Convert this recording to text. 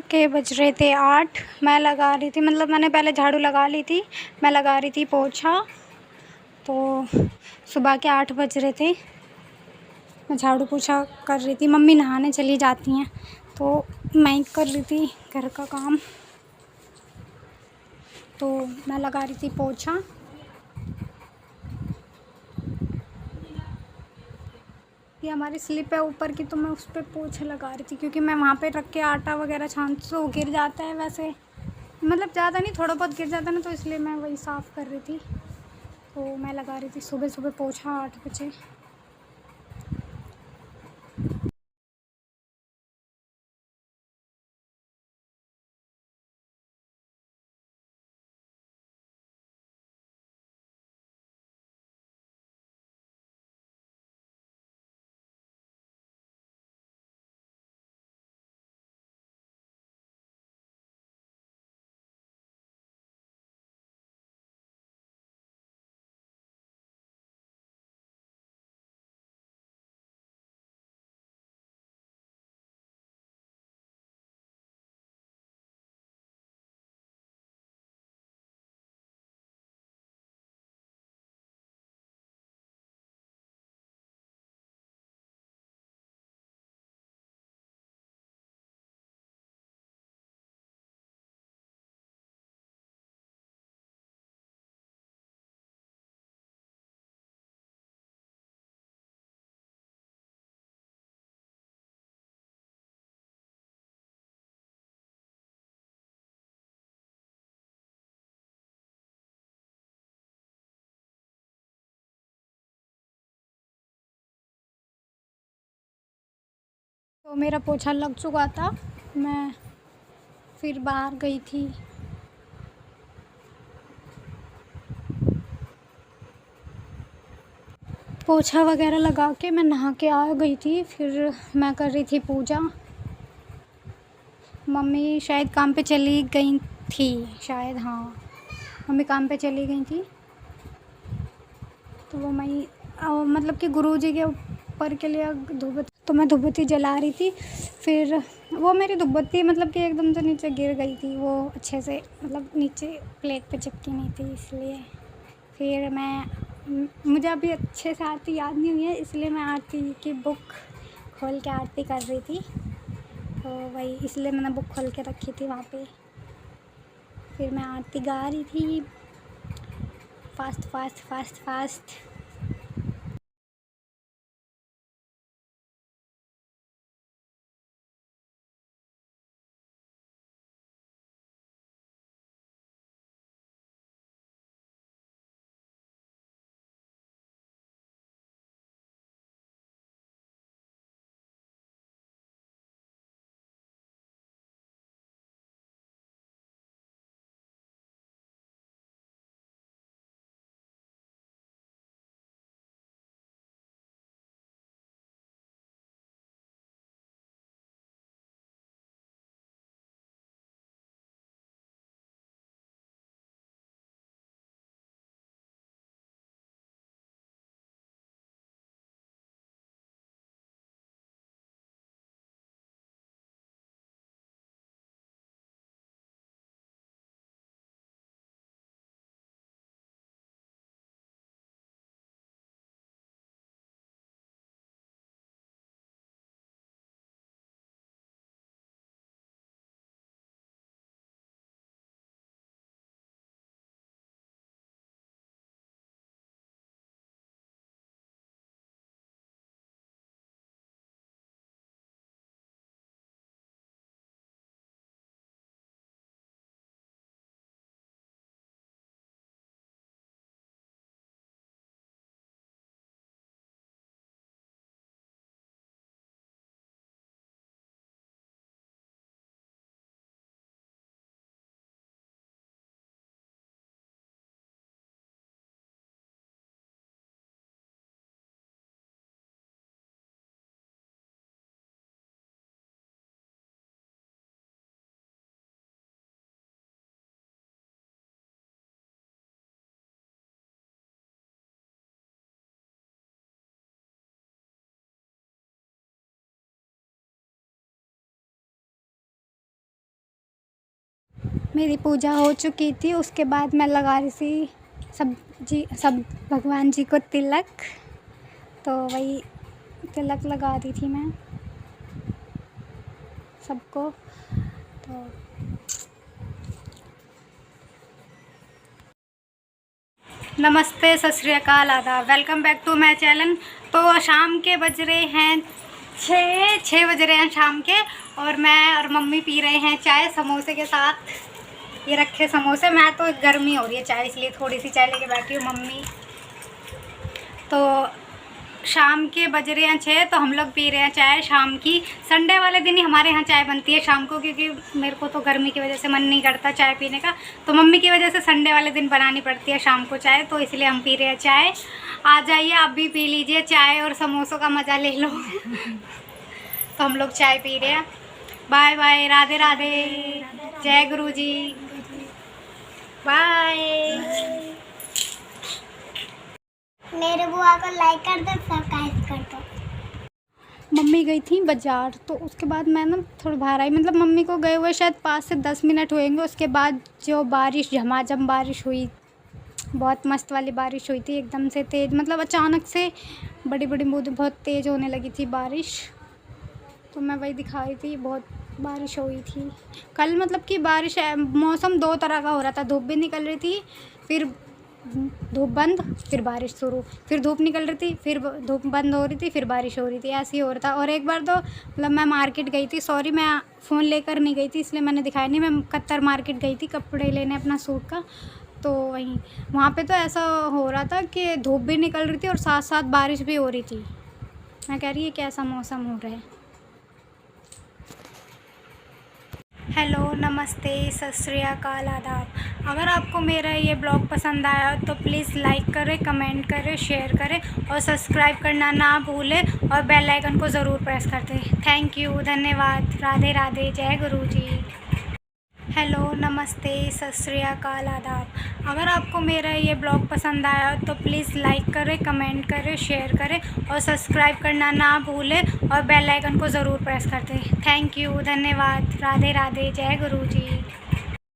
के बज रहे थे 8। मैं लगा रही थी, मतलब मैंने पहले झाड़ू लगा ली थी, मैं लगा रही थी पोछा। तो सुबह के 8 बज रहे थे, मैं झाड़ू पोछा कर रही थी। मम्मी नहाने चली जाती हैं तो मैं कर रही थी घर का काम। तो मैं लगा रही थी पोछा। ये हमारी स्लिप है ऊपर की, तो मैं उस पर पोछा लगा रही थी क्योंकि मैं वहाँ पे रख के आटा वगैरह छान तो गिर जाता है। वैसे मतलब ज़्यादा नहीं, थोड़ा बहुत गिर जाता है ना, तो इसलिए मैं वही साफ़ कर रही थी। तो मैं लगा रही थी सुबह सुबह पोछा 8 बजे। तो मेरा पोछा लग चुका था, मैं फिर बाहर गई थी। पोछा वगैरह लगा के मैं नहा के आ गई थी। फिर मैं कर रही थी पूजा। मम्मी शायद काम पे चली गई थी, शायद, हाँ, मम्मी काम पे चली गई थी। तो वो मैं मतलब कि गुरुजी के ऊपर के लिए धूपबत्ती, तो मैं धूपबत्ती जला रही थी। फिर वो मेरी धूपबत्ती मतलब कि एकदम से नीचे गिर गई थी, वो अच्छे से मतलब नीचे प्लेट पे चिपकी नहीं थी, इसलिए फिर मुझे अभी अच्छे से आरती याद नहीं हुई है, इसलिए मैं आरती की बुक खोल के आरती कर रही थी। तो वही इसलिए मैंने बुक खोल के रखी थी वहाँ पे। फिर मैं आरती गा रही थी, फास्ट फास्ट फास्ट फास्ट। मेरी पूजा हो चुकी थी, उसके बाद मैं लगा रही थी सब भगवान जी को तिलक, तो वही तिलक लगा रही थी मैं सबको। तो नमस्ते, सत श्री अकाल, आदाब, welcome back to my channel. तो शाम के बज रहे हैं 6 बज रहे हैं शाम के, और मैं और मम्मी पी रहे हैं चाय समोसे के साथ। ये रखे समोसे, मैं तो गर्मी हो रही है चाय इसलिए थोड़ी सी चाय लेके बैठी हूँ। मम्मी तो शाम के बज रहे हैं 6, तो हम लोग पी रहे हैं चाय शाम की। संडे वाले दिन ही हमारे यहाँ चाय बनती है शाम को, क्योंकि मेरे को तो गर्मी की वजह से मन नहीं करता चाय पीने का, तो मम्मी की वजह से संडे वाले दिन बनानी पड़ती है शाम को चाय, तो इसलिए हम पी रहे हैं चाय। आ जाइए आप भी पी लीजिए चाय और समोसों का मज़ा ले लो। तो हम लोग चाय पी रहे हैं। बाय बाय, राधे राधे, जय गुरु जी, बाय। मेरे बुआ को लाइक कर दो, सब्सक्राइब कर दो। मम्मी गई थी बाज़ार, तो उसके बाद मैं ना थोड़ा बाहर आई, मतलब मम्मी को गए हुए शायद 5 से 10 मिनट होंगे। उसके बाद जो बारिश, झमाझम बारिश हुई, बहुत मस्त वाली बारिश हुई थी, एकदम से तेज़, मतलब अचानक से बड़ी बड़ी बूंदें बहुत तेज़ होने लगी थी बारिश। तो मैं वही दिखा रही थी, बहुत बारिश हुई थी कल, मतलब कि बारिश, मौसम 2 तरह का हो रहा था, धूप भी निकल रही थी, फिर धूप बंद, फिर बारिश शुरू, फिर धूप निकल रही थी, फिर धूप बंद हो रही थी, फिर बारिश हो रही थी, ऐसे ही हो रहा था। और एक बार तो मतलब मैं मार्केट गई थी, सॉरी मैं फ़ोन लेकर नहीं गई थी इसलिए मैंने दिखाया नहीं, मैं कत्तर मार्केट गई थी कपड़े लेने अपना सूट का, तो वहीं वहाँ पे तो ऐसा हो रहा था कि धूप भी निकल रही थी और साथ साथ बारिश भी हो रही थी। मैं कह रही है कैसा मौसम हो रहा है। हेलो, नमस्ते, सत श्री अकाल, आदाब। अगर आपको मेरा ये ब्लॉग पसंद आया तो प्लीज़ लाइक करें, कमेंट करें, शेयर करें और सब्सक्राइब करना ना भूलें और बेल आइकन को ज़रूर प्रेस कर दें। थैंक यू, धन्यवाद, राधे राधे, जय गुरु जी। हेलो, नमस्ते, सत श्री अकाल, आदाब। अगर आपको मेरा ये ब्लॉग पसंद आया तो प्लीज़ लाइक करें, कमेंट करें, शेयर करें और सब्सक्राइब करना ना भूलें और बेल आइकन को ज़रूर प्रेस कर दें। थैंक यू, धन्यवाद, राधे राधे, जय गुरु जी।